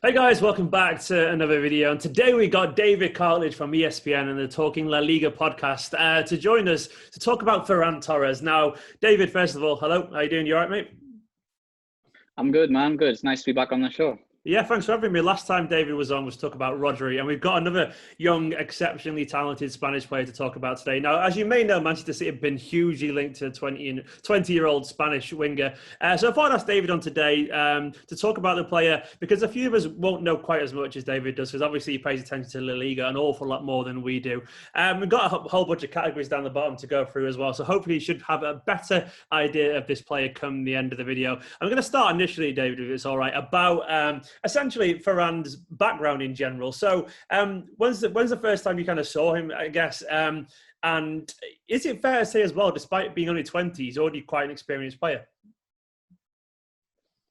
Hey guys, welcome back to another video. And today we got David Cartlidge from ESPN and the Talking La Liga podcast to join us to talk about Ferran Torres. Now, David, first of all, hello. How you doing? You all right, mate? I'm good, man. I'm good. It's nice to be back on the show. Yeah, thanks for having me. Last time David was on was talk about Rodri, and we've got another young, exceptionally talented Spanish player to talk about today. Now, as you may know, Manchester City have been hugely linked to a 20-year-old Spanish winger. So I thought I'd ask David on today to talk about the player, because a few of us won't know quite as much as David does, because obviously he pays attention to La Liga an awful lot more than we do. We've got a whole bunch of categories down the bottom to go through as well, so hopefully you should have a better idea of this player come the end of the video. I'm going to start initially, David, if it's all right, about essentially Ferran's background in general. So when's the first time you kind of saw him, I guess? And is it fair to say as well, despite being only 20, he's already quite an experienced player?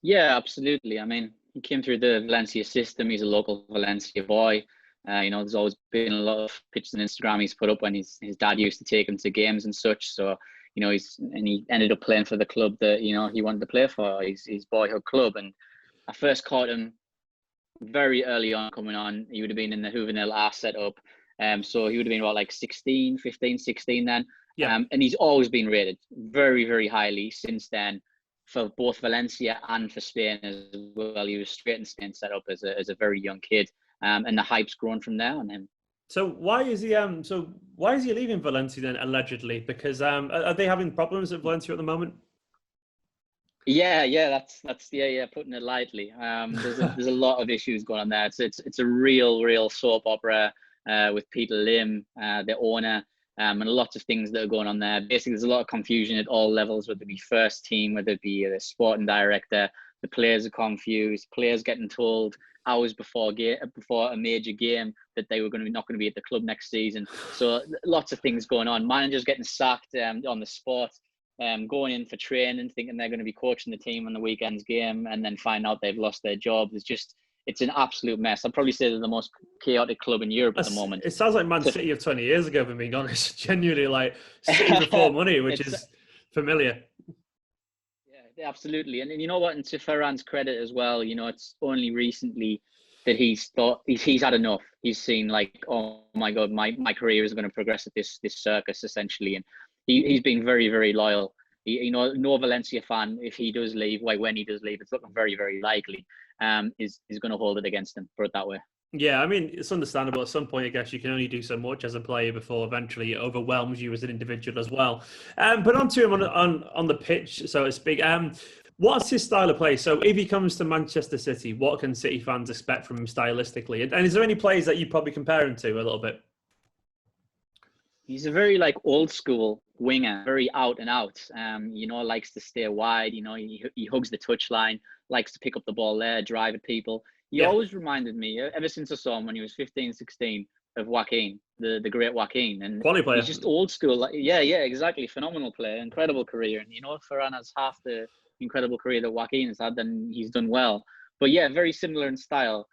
Yeah, absolutely. I mean, he came through the Valencia system. He's a local Valencia boy. There's always been a lot of pictures on Instagram he's put up when his dad used to take him to games and such. So, he ended up playing for the club that, he wanted to play for, his boyhood club. And I first caught him very early on coming on. He would have been in the juvenile A setup. So he would have been about like 16 then. Yeah. And he's always been rated very, very highly since then for both Valencia and for Spain as well. He was straight in Spain set up as a very young kid. And the hype's grown from there on him. So why is he leaving Valencia then, allegedly? Because are they having problems at Valencia at the moment? Yeah, that's putting it lightly. There's a lot of issues going on there. It's a real soap opera with Peter Lim, the owner, and lots of things that are going on there. Basically, there's a lot of confusion at all levels, whether it be first team, whether it be the sporting director. The players are confused. Players getting told hours before a major game that they were not going to be at the club next season. So lots of things going on. Managers getting sacked on the spot. Going in for training, thinking they're going to be coaching the team on the weekend's game, and then find out they've lost their jobs. It's an absolute mess. I'd probably say they're the most chaotic club in Europe at the moment. It sounds like Man City of 20 years ago, if I'm being honest. Genuinely, like City before money, which is familiar. Yeah, absolutely. And you know what? And to Ferran's credit as well, it's only recently that he's had enough. He's seen like, oh my God, my career is going to progress at this circus essentially, and he's been very, very loyal. No Valencia fan, if he does leave, when he does leave, it's looking very, very likely, is going to hold it against him, put it that way. Yeah, I mean, it's understandable. At some point, I guess you can only do so much as a player before eventually it overwhelms you as an individual as well. But on to him on the pitch, so to speak. What's his style of play? So if he comes to Manchester City, what can City fans expect from him stylistically? And is there any plays that you probably compare him to a little bit? He's a very old school winger, very out and out. Likes to stay wide. He hugs the touchline, likes to pick up the ball there, drive at people. He always reminded me, ever since I saw him when he was 15, 16, of Joaquin, the great Joaquin. And quality player. He's just old school. Yeah, exactly. Phenomenal player, incredible career. And if Ferran has half the incredible career that Joaquin has had, then he's done well. But yeah, very similar in style.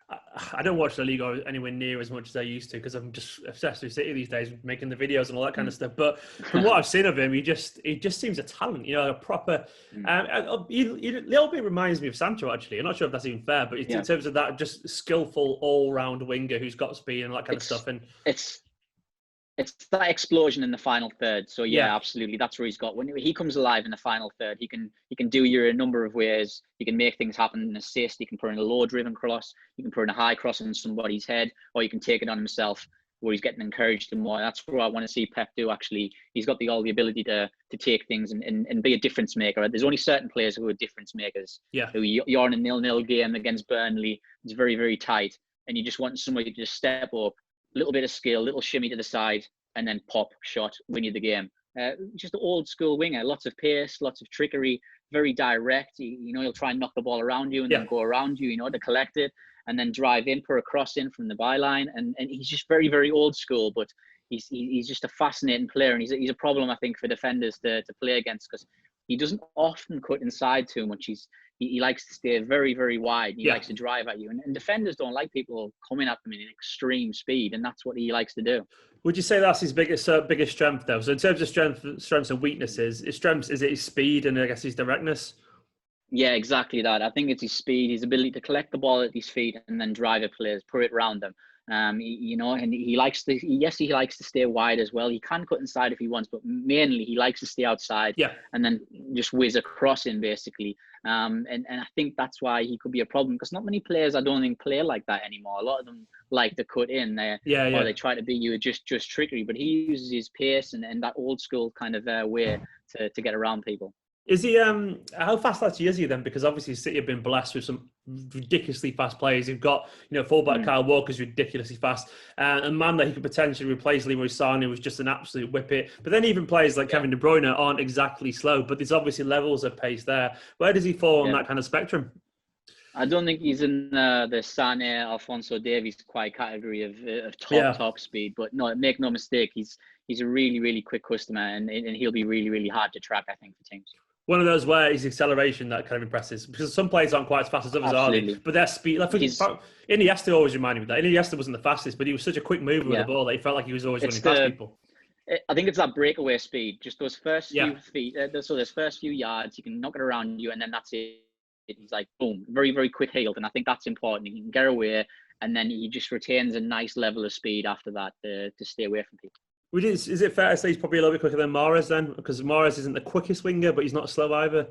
I don't watch La Liga anywhere near as much as I used to, because I'm just obsessed with City these days, making the videos and all that kind of stuff. But from what I've seen of him, he just seems a talent, a proper. He a little bit reminds me of Sancho, actually. I'm not sure if that's even fair, but in terms of that, just skillful all-round winger who's got speed and that kind of stuff. And it's that explosion in the final third. So yeah, absolutely, that's where he's got. When he comes alive in the final third, he can do you a number of ways. He can make things happen in assist. He can put in a low-driven cross. He can put in a high cross on somebody's head, or he can take it on himself, where he's getting encouraged and more. That's what I want to see Pep do. Actually, he's got all the ability to take things and be a difference maker. There's only certain players who are difference makers. Yeah, you're in a 0-0 game against Burnley. It's very, very tight, and you just want somebody to just step up. Little bit of skill, little shimmy to the side, and then pop, shot, win you the game. Just an old school winger, lots of pace, lots of trickery, very direct. He'll try and knock the ball around you and then go around you, to collect it and then drive in, put a cross in from the byline. And he's just very, very old school, but he's just a fascinating player. And he's a problem, I think, for defenders to play against, because he doesn't often cut inside too much. He likes to stay very, very wide. He likes to drive at you. And defenders don't like people coming at them in extreme speed, and that's what he likes to do. Would you say that's his biggest strength, though? So in terms of strengths and weaknesses, his strengths, is it his speed and I guess his directness? Yeah, exactly that. I think it's his speed, his ability to collect the ball at his feet and then drive at players, put it around them. You know, and he likes to. Yes, he likes to stay wide as well. He can cut inside if he wants, but mainly he likes to stay outside. Yeah. And then just whiz across in basically. And I think that's why he could be a problem, because not many players, I don't think, play like that anymore. A lot of them like to cut in there, or they try to beat you just trickery. But he uses his pace and that old school kind of way to get around people. Is he? How fast actually is he then? Because obviously City have been blessed with some ridiculously fast players. You've got, you know, fullback Kyle Walker's ridiculously fast, and a man that he could potentially replace, Leroy Sané, was just an absolute whippet. But then even players like Kevin De Bruyne aren't exactly slow, but there's obviously levels of pace there. Where does he fall on that kind of spectrum? I don't think he's in the Sané, Alphonso Davies quiet category of top speed. But no, make no mistake, he's a really, really quick customer, and he'll be really, really hard to track, I think, for teams. One of those where his acceleration that kind of impresses, because some players aren't quite as fast as others, are they? But their speed, like Iniesta always reminded me of that. Iniesta wasn't the fastest, but he was such a quick mover with the ball that he felt like he was always running past people. I think it's that breakaway speed, just those first few feet, so those first few yards, you can knock it around you, and then that's it. He's like, boom, very, very quick heeled, and I think that's important. He can get away, and then he just retains a nice level of speed after that to stay away from people. Is it fair to say he's probably a little bit quicker than Mahrez then? Because Mahrez isn't the quickest winger, but he's not slow either.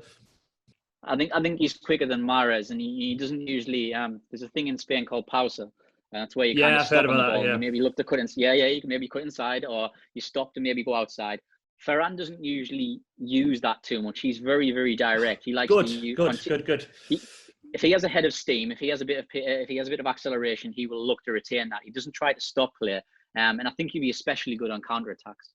I think he's quicker than Mahrez, and he doesn't usually. There's a thing in Spain called pausa. That's where you kind of stop on the ball. You maybe look to cut inside. You can maybe cut inside, or you stop to maybe go outside. Ferran doesn't usually use that too much. He's very, very direct. He likes good. If he has a head of steam, if he has a bit of acceleration, he will look to retain that. He doesn't try to stop play. And I think he'd be especially good on counter-attacks.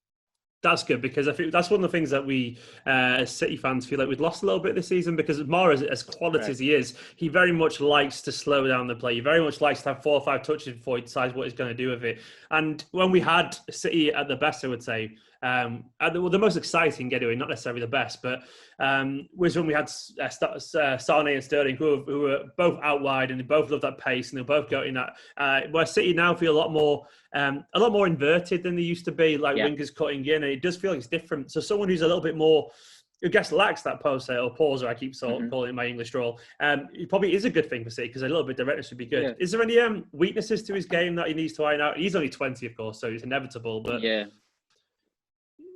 That's good, because I think that's one of the things that we, as City fans, feel like we've lost a little bit this season, because Mahrez, as quality as he is, he very much likes to slow down the play. He very much likes to have 4 or 5 touches before he decides what he's going to do with it. And when we had City at the best, I would say, the most exciting anyway, not necessarily the best, but was when we had Sané and Sterling, who were both out wide, and they both love that pace, and they both go in that. Where City now feel a lot more inverted than they used to be, like wingers cutting in, and it does feel like it's different. So someone who's a little bit more, who guess lacks that post or pauser, I keep calling it my English drawl, it probably is a good thing for City, because a little bit directness would be good. Is there any weaknesses to his game that he needs to iron out? He's only 20, of course, so it's inevitable. But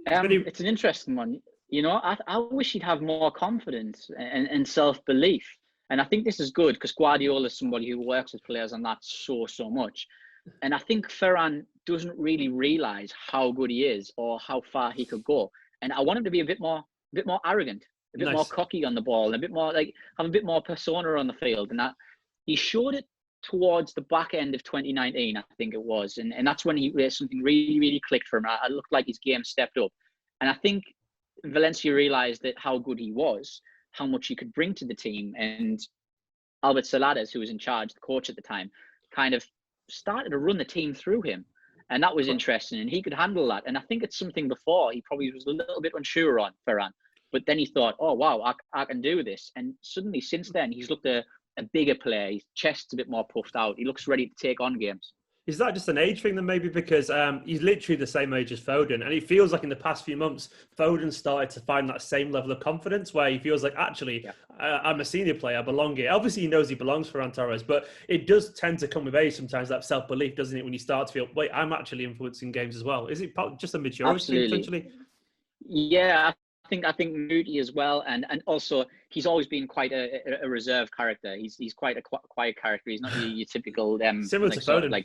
it's an interesting one. You know, I wish he'd have more confidence and self-belief. And I think this is good, because Guardiola is somebody who works with players on that so much. And I think Ferran doesn't really realise how good he is or how far he could go. And I want him to be a bit more arrogant, a bit more cocky on the ball, and a bit more have a bit more persona on the field. And that he showed it towards the back end of 2019, I think it was. And that's when something really, really clicked for him. It looked like his game stepped up. And I think Valencia realised that how good he was, how much he could bring to the team. And Albert Salades, who was in charge, the coach at the time, kind of started to run the team through him. And that was interesting. And he could handle that. And I think it's something before he probably was a little bit unsure on, Ferran. But then he thought, oh, wow, I can do this. And suddenly, since then, he's looked a bigger player. His chest's a bit more puffed out. He looks ready to take on games. Is that just an age thing then, maybe? Because he's literally the same age as Foden. And it feels like in the past few months, Foden started to find that same level of confidence where he feels like, actually, I'm a senior player, I belong here. Obviously, he knows he belongs for Ferran Torres, but it does tend to come with age sometimes, that self-belief, doesn't it? When you start to feel, wait, I'm actually influencing games as well. Is it just a maturity thing, potentially? Yeah, I think Moody as well, and also he's always been quite a reserved character. He's quite a quiet character. He's not your typical similar to Foden.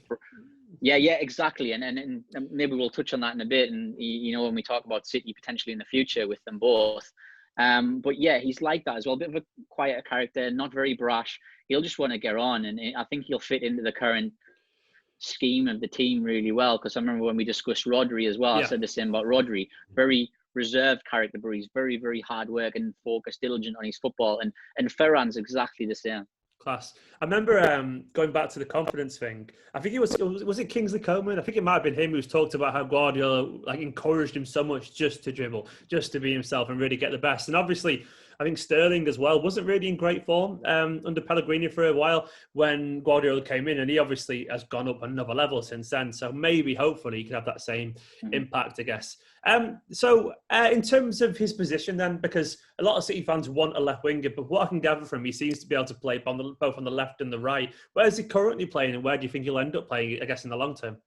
Yeah, exactly. And maybe we'll touch on that in a bit. And you know, when we talk about City potentially in the future with them both, but yeah, he's like that as well. A bit of a quieter character, not very brash. He'll just want to get on, and I think he'll fit into the current scheme of the team really well. Because I remember when we discussed Rodri as well, I said the same about Rodri. Very reserved character, but he's very, very hard work and focused, diligent on his football. And Ferran's exactly the same. Class. I remember going back to the confidence thing. I think was it Kingsley Coman? I think it might have been him who's talked about how Guardiola encouraged him so much just to dribble, just to be himself and really get the best. And obviously, I think Sterling as well wasn't really in great form under Pellegrini for a while when Guardiola came in, and he obviously has gone up another level since then. So maybe, hopefully, he can have that same impact, I guess. So in terms of his position then, because a lot of City fans want a left winger, but what I can gather from him, he seems to be able to play both on the left and the right. Where is he currently playing, and where do you think he'll end up playing, I guess, in the long term?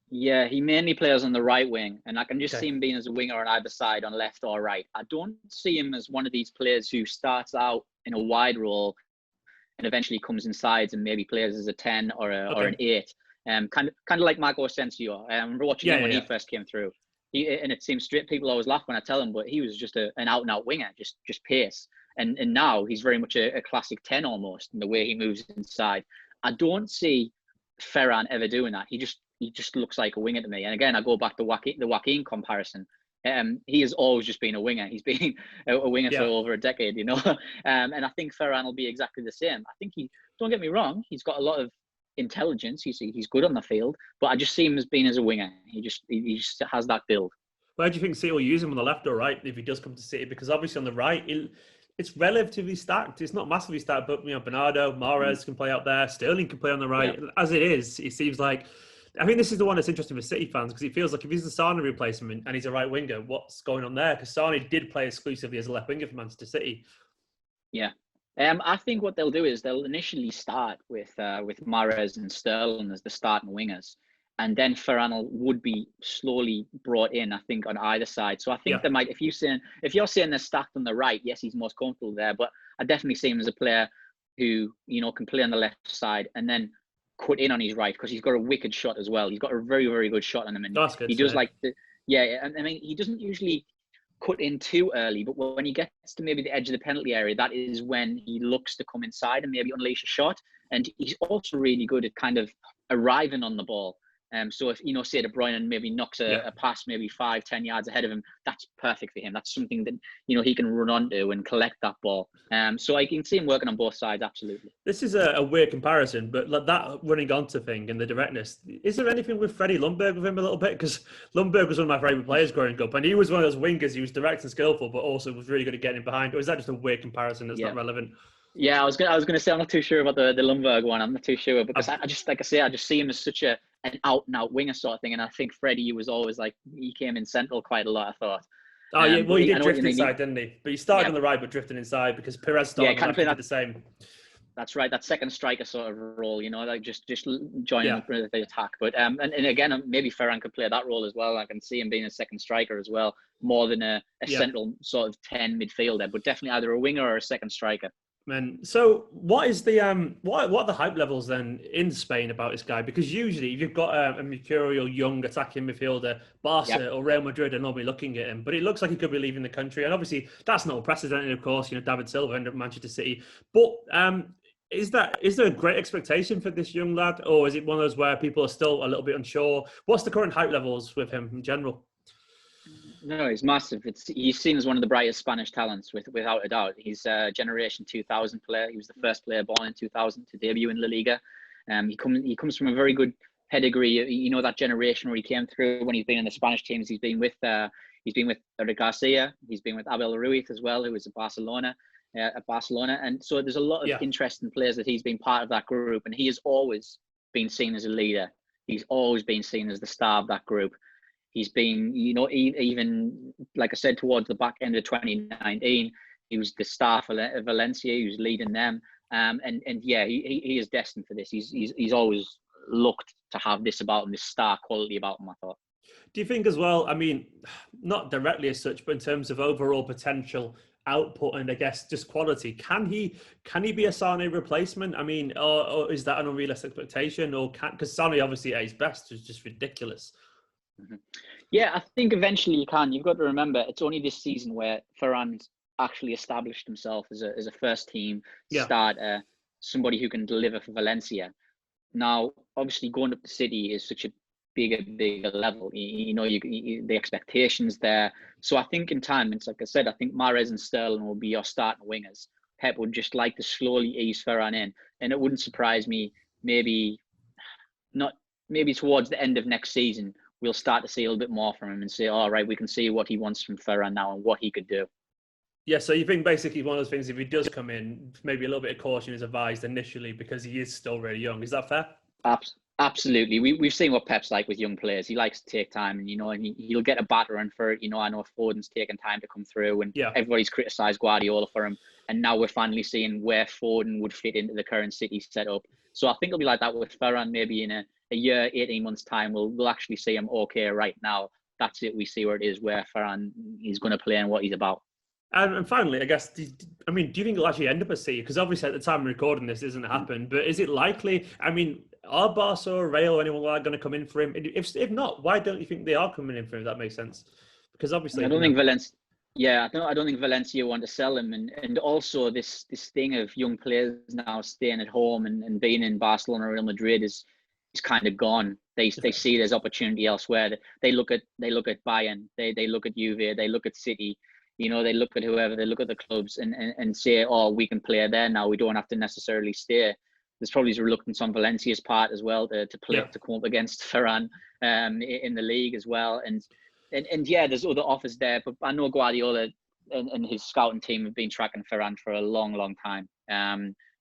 Yeah, he mainly plays on the right wing, and I can just see him being as a winger on either side, on left or right. I don't see him as one of these players who starts out in a wide role and eventually comes inside and maybe plays as a 10 or an 8. Kind of like Marco Asensio. I remember watching him when he first came through. And it seems straight. People always laugh when I tell him, but he was just an out and out winger, just pace. And now he's very much a classic 10 almost in the way he moves inside. I don't see Ferran ever doing that. He just looks like a winger to me. And again, I go back to the Joaquin comparison. He has always just been a winger. He's been a winger for over a decade, and I think Ferran will be exactly the same. I think don't get me wrong, he's got a lot of intelligence. He's good on the field, but I just see him as being as a winger. He just has that build. Where do you think City will use him, on the left or right, if he does come to City? Because obviously on the right, it's relatively stacked. It's not massively stacked, but Bernardo, Mahrez can play out there. Sterling can play on the right. Yeah. As it is, it seems like. I think this is the one that's interesting for City fans, because it feels like if he's the Sane replacement and he's a right winger, what's going on there? Because Sane did play exclusively as a left winger for Manchester City. Yeah. I think what they'll do is they'll initially start with Mahrez and Sterling as the starting wingers, and then Ferran would be slowly brought in, I think, on either side. So I think they might, if you're saying they're stacked on the right, yes, he's most comfortable there, but I definitely see him as a player who, can play on the left side and then cut in on his right, because he's got a wicked shot as well. He's got a very, very good shot on him. And that's good. He does I mean, he doesn't usually cut in too early, but when he gets to maybe the edge of the penalty area, that is when he looks to come inside and maybe unleash a shot. And he's also really good at kind of arriving on the ball. So if, say De Bruyne maybe knocks a pass maybe 5-10 yards ahead of him, that's perfect for him. That's something that, he can run onto and collect that ball. So I can see him working on both sides, absolutely. This is a weird comparison, but like that running onto thing and the directness, is there anything with Freddie Ljungberg with him a little bit? Because Ljungberg was one of my favourite players growing up, and he was one of those wingers. He was direct and skillful, but also was really good at getting behind. Or is that just a weird comparison that's not relevant? Yeah, I was gonna say I'm not too sure about the Ljungberg one. I'm not too sure, because I just, like I say, I just see him as such an out and out winger sort of thing. And I think Freddie was always like, he came in central quite a lot, I thought. Oh yeah, well he did drift inside, didn't he? But he started on the right, but drifting inside because Perez started on the left, did the same. That's right, that second striker sort of role, like just joining up with the attack. But and again, maybe Ferran could play that role as well. I can see him being a second striker as well, more than a central sort of 10 midfielder, but definitely either a winger or a second striker. Man, so what is the what are the hype levels then in Spain about this guy? Because usually if you've got a mercurial young attacking midfielder, Barca or Real Madrid are normally looking at him, but it looks like he could be leaving the country, and obviously that's not unprecedented. Of course, David Silva ended up at Manchester City, but is there a great expectation for this young lad, or is it one of those where people are still a little bit unsure? What's the current hype levels with him in general? No, he's massive. He's seen as one of the brightest Spanish talents, without a doubt. He's a Generation 2000 player. He was the first player born in 2000 to debut in La Liga. He comes from a very good pedigree. That generation where he came through when he's been in the Spanish teams. He's been with Eric Garcia. He's been with Abel Ruiz as well, who was at Barcelona. And so there's a lot of interesting players that he's been part of that group, and he has always been seen as a leader. He's always been seen as the star of that group. He's been, even like I said, towards the back end of 2019, he was the star for Valencia. He was leading them, he is destined for this. He's always looked to have this about him, this star quality about him, I thought. Do you think as well? I mean, not directly as such, but in terms of overall potential output and I guess just quality, can he be a Sane replacement? I mean, or is that an unrealistic expectation? Or because Sane obviously at his best is just ridiculous. Mm-hmm. Yeah, I think eventually you can. You've got to remember, it's only this season where Ferran's actually established himself as a first team starter, somebody who can deliver for Valencia. Now, obviously, going up to City is such a bigger level. The expectations there. So I think in time, it's like I said, I think Mahrez and Sterling will be your starting wingers. Pep would just like to slowly ease Ferran in, and it wouldn't surprise me. Maybe towards the end of next season, we'll start to see a little bit more from him and say, all right, we can see what he wants from Ferran now and what he could do. Yeah, so you think basically one of those things, if he does come in, maybe a little bit of caution is advised initially because he is still really young. Is that fair? Absolutely. We've seen what Pep's like with young players. He likes to take time, and he'll get a battering for it. I know Foden's taken time to come through, and Yeah. everybody's criticised Guardiola for him. And now we're finally seeing where Foden would fit into the current City setup. So I think it'll be like that with Ferran. Maybe in a year, 18 months time, we'll actually see him. Okay, right now that's it. We see where it is, where Ferran is going to play and what he's about. And finally, I guess, do you think it'll actually end up at City? Because obviously at the time of recording this, isn't happened. But is it likely? I mean, are Barca or Real or anyone like going to come in for him? If not, why don't you think they are coming in for him? If that makes sense. Because obviously, I don't think Valencia. Yeah, I don't think Valencia want to sell him, and also this thing of young players now staying at home and being in Barcelona or Real Madrid is kind of gone. They see there's opportunity elsewhere. They look at Bayern, they look at Juve, they look at City. They look at whoever, they look at the clubs and say, oh, we can play there now. We don't have to necessarily stay. There's probably reluctance on Valencia's part as well to play to come up against Ferran in the league as well. And yeah, there's other offers there, but I know Guardiola and his scouting team have been tracking Ferran for a long, long time.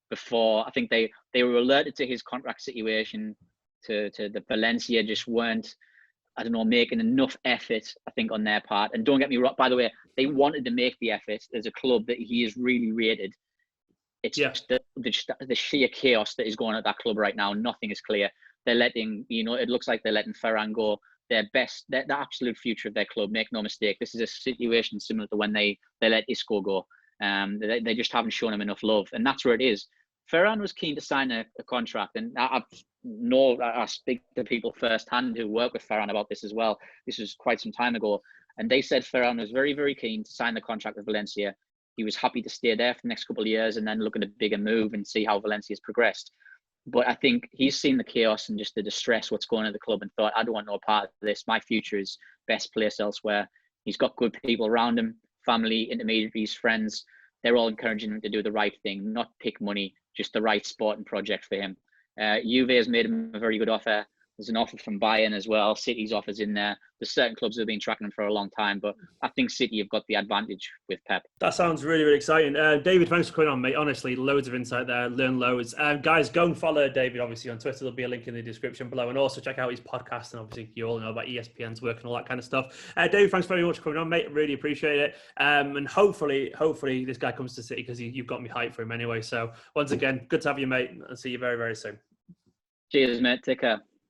Before, I think they were alerted to his contract situation. To the Valencia just weren't, I don't know, making enough effort, I think, on their part. And don't get me wrong, by the way, they wanted to make the effort. There's a club that he is really rated. It's just the sheer chaos that is going on at that club right now. Nothing is clear. They're letting, it looks like they're letting Ferran go. Their best, the absolute future of their club. Make no mistake, this is a situation similar to when they let Isco go. They just haven't shown him enough love. And that's where it is. Ferran was keen to sign a contract, and I speak to people firsthand who work with Ferran about this as well. This was quite some time ago, and they said Ferran was very, very keen to sign the contract with Valencia. He was happy to stay there for the next couple of years and then look at a bigger move and see how Valencia's progressed. But I think he's seen the chaos and just the distress, what's going on at the club, and thought, I don't want no part of this. My future is best placed elsewhere. He's got good people around him, family, intermediaries, friends. They're all encouraging him to do the right thing, not pick money, just the right sporting project for him. Juve has made him a very good offer. There's an offer from Bayern as well. City's offers in there. There's certain clubs that have been tracking him for a long time, but I think City have got the advantage with Pep. That sounds really, really exciting. David, thanks for coming on, mate. Honestly, loads of insight there. Learn loads. Guys, go and follow David, obviously, on Twitter. There'll be a link in the description below. And also check out his podcast. And obviously, you all know about ESPN's work and all that kind of stuff. David, thanks very much for coming on, mate. Really appreciate it. And hopefully this guy comes to City because you've got me hyped for him anyway. So once again, good to have you, mate. I'll see you very, very soon. Cheers, mate. Take care.